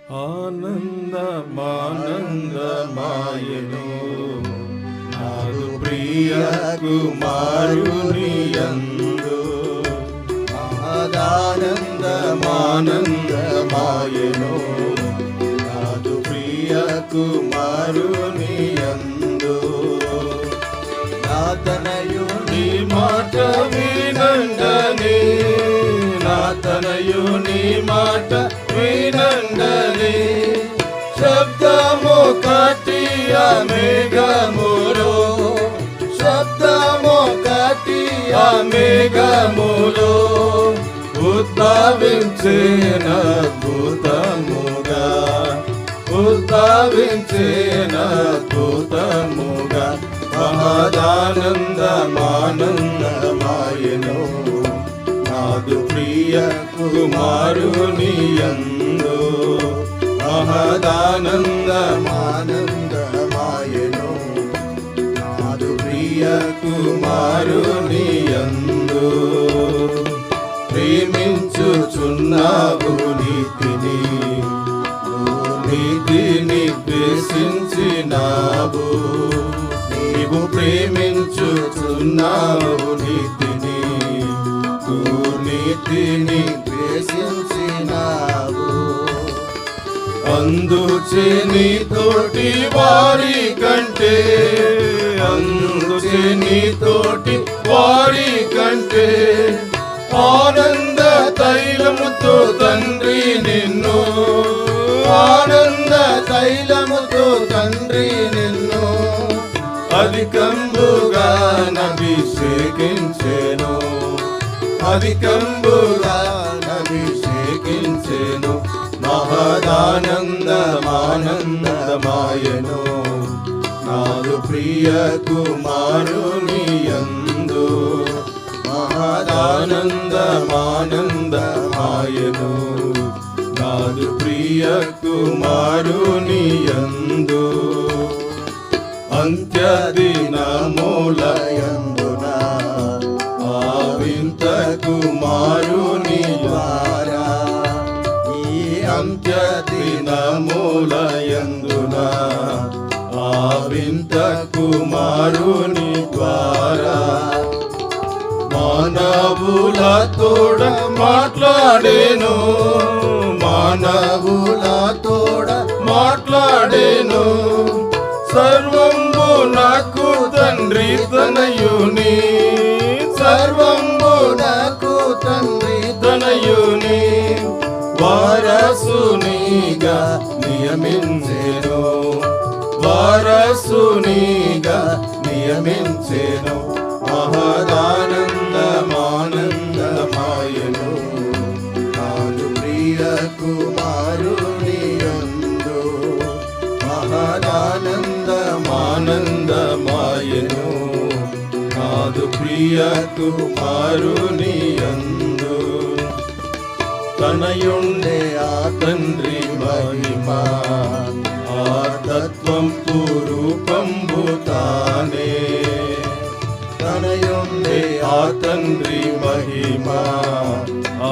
ఆనందమానందమాయను నాదు ప్రియ కుమారుని యందు. ఆనందమానందమాయను నాదు ప్రియ కుమారుని యందు. నా తనయుని మాట వినండని, నా తనయుని మాట వినండని, శబ్దము కట్టియ మేఘములో, శబ్దము కట్టియ మేఘములో ఉద్భవించిన అద్భుతముగా, ఉద్భవించిన అద్భుతముగా మహదానందమానందమాయను నాదు ప్రియ కుమారుని యందు. మహదానందమానందమాయను నాదు ప్రియ కుమారుని యందు. ప్రేమించుచున్నావు నీతిని, నీతిని ద్వేషించినావు. నీవు ప్రేమించుచున్నావు నీతిని, నీతిని ద్వేషించినావు. అందుచే నీ తోటి వారి కంటే, అందుచే నీ తోటి వారి కంటే ఆనంద తైలముతో తండ్రి నిన్ను, ఆనంద తైలముతో తండ్రి నిన్ను అధికంబుగా అభిషేకించెను, అధికంబుగా అభిషేకించెను. మహదానందమానందమాయను నాదు ప్రియ కుమారుని యందు. మహదానందమానందమాయను నాదు ప్రియ కుమారుని యందు. అంత్యదినములయందున ఆ వింత కుమారుని ద్వారా, ఈ అంత్యదినములయందున ఆ వింత కుమారుని ద్వారా మానవులతోడ మాట్లాడేను, మానవులతోడ మాట్లాడేను. సర్వంబు నాకు తండ్రి తనయుని, సర్వంబు నాకు తండ్రి తనయుని వారసునిగా నియమించెను, వారసునిగా నియమించెను. మహదానందమానందమాయను నాదు ప్రియ కుమారుని యందు. మహదానందమానందమాయను నాదు ప్రియ కుమారుని యందు. తనయుండే ఆ తండ్రి మహిమ, ఆ తత్వం పూరూపంబు తానే. తనయుండే ఆ తండ్రి మహిమ, ఆ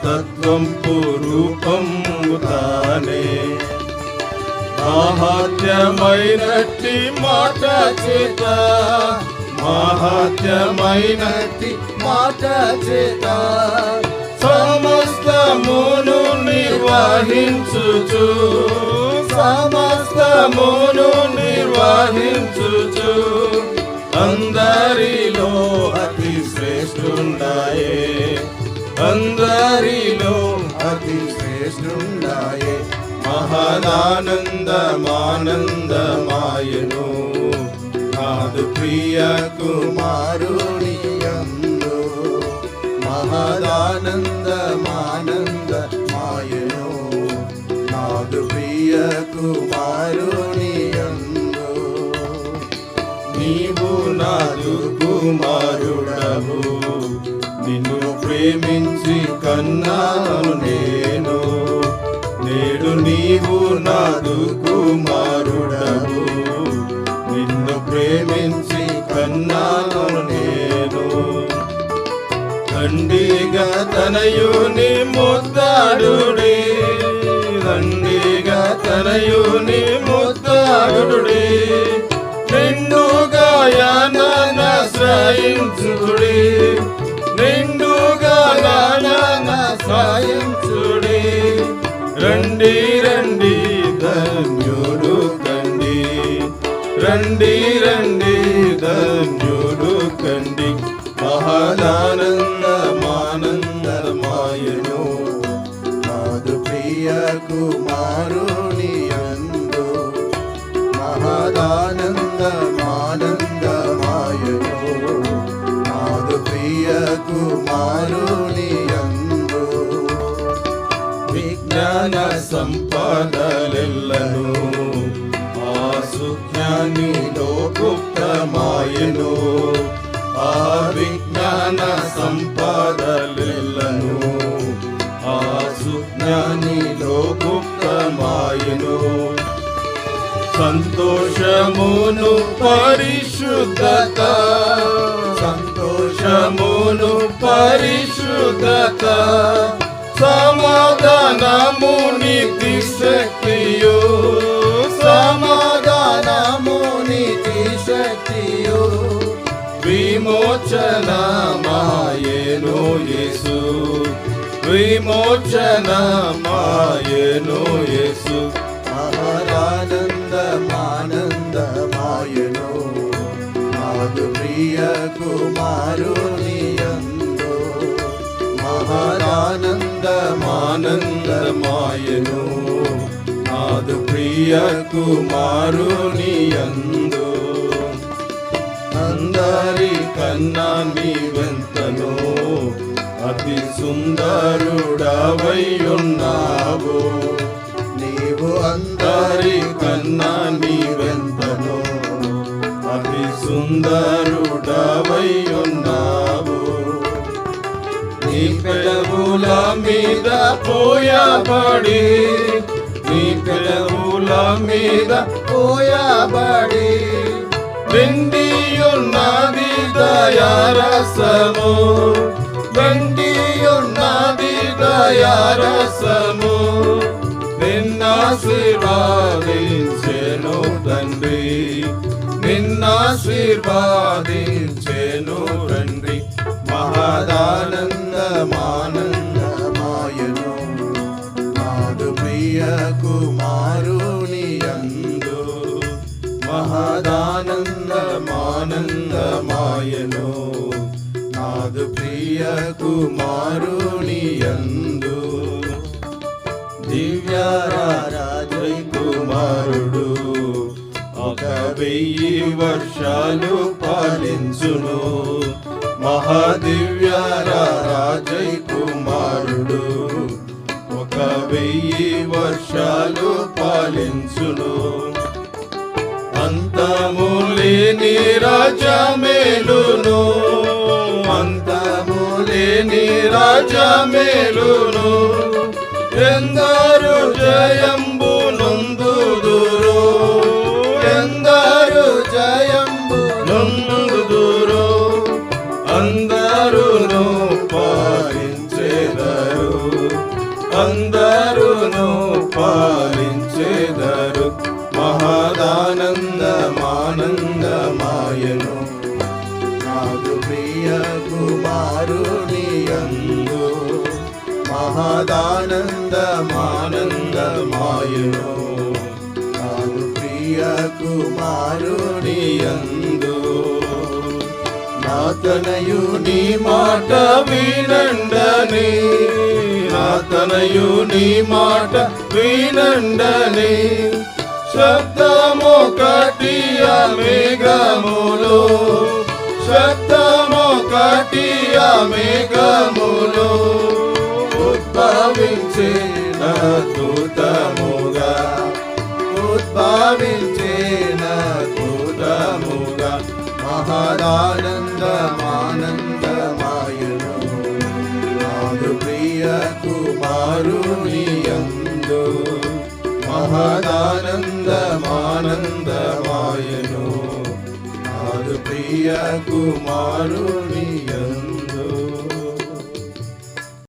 తత్వం పూరూపంబు తానే. మహాత్యమైనట్టి మాట చేత, మహాత్యమైనట్టి మాట చేత సమస్తమును నిర్వహించుచు, సమస్తమును నిర్వహించుచు అందరిలో అతి శ్రేష్ఠుండాయే, అందరిలో అతి శ్రేష్ఠుండాయే. మహదానందమానందమాయను నాదు ప్రియ కుమారుని యందు. మహదానందమానందమాయను నాదు ప్రియ కుమారుని యందు. నీవు నాదు కుమారుడవు, నిన్ను ప్రేమించి కన్నాను నేను. నేడు నీవు నాదు కుమారుడవు, నిన్ను ప్రేమించి కన్నాను నేను. తండ్రిగా తనయుని ముద్దాడుడి, తండ్రి తనయుని ముద్దాడుడి, నిండుగా యానాశ్రయించుడి, నిండుగా యానాశ్రయించుడి. రండి రండి ధన్యుడు కండి, రండి రండి ధన్యుడు కండి. మహాదానందమానందమాయను నాదు ప్రియ కుమారుని యందు, మహాదానందమానందమాయను నాదు ప్రియ కుమారుని యందు. విజ్ఞాన సంపదలెల్లను ఆ సుజ్ఞానిలో గుప్తమాయను, ఆ విజ్ఞాన సంపదలెల్లను ఆ సుజ్ఞానిలో గుప్తమాయను. సంతోషమును పరిశుద్ధత, సంతోషమును పరిశుద్ధత, సమాధానము నీతి శక్తియు, సమాధానము నీతి శక్తియు. విమోచనమాయెను యేసు, విమోచనమాయెను యేసు. మహాదానందమానందమాయెను నాదు ప్రియ కుమారుని యందు, మహాదానందమానందమాయెను నాదు ప్రియ కుమారుని యందు. అందరి కన్నా నీవెంతనో అతి సుందరుడవై ఉన్నావు, నీవు అందరి కన్నా నీవెంతనో అతి సుందరుడవై ఉన్నావు. నీ పెదవుల మీద పోయబడి, నీ పెదవుల మీద పోయబడి, వెండియున్నది దయారసము, వెండియున్నది దయారసము. నిన్నాశీర్వాదించెను తండ్రి, నిన్నాశీర్వాదించెను తండ్రి. మహాదానందమానందమాయను నాదు ప్రియ కుమారుని యందు, మహాదానందమానందమాయను నాదు ప్రియ కుమారుని యందు. దివ్యరాజై కుమారుడు 1000 వర్షాలు పాలించును, మహాదివ్యరాజై కుమారుడు 1000 వర్షాలు పాలించును. అంతము లేని రాజమేలును, అంతము లేని రాజమేలును. ఎందరు జయంబు నొందుదురు, ఎందరు జయంబు నొందుదురు. అందరును పాలించెదరు, అందరును పాలించెదరు. మహాదానందమానందమాయను నాదు ప్రియ కుమారుని యందు, మహాదానందమానందమాయను నాదు ప్రియ కుమారుని యందు. నా తనయు నీ మాట వినండని, నా తనయు నీ మాట వినండని. శబ్దమొకటి ఆ మేఘములో, శబ్దమొకటి ఆ మేఘములో ఉద్భవించిన దూతముగా, ఉద్భవించిన దూతముగా. మహాదానందమానందమాయను నాదు ప్రియ కుమారుని యందు, మహాదానందమానందమాయను నాదు ప్రియ కుమారుని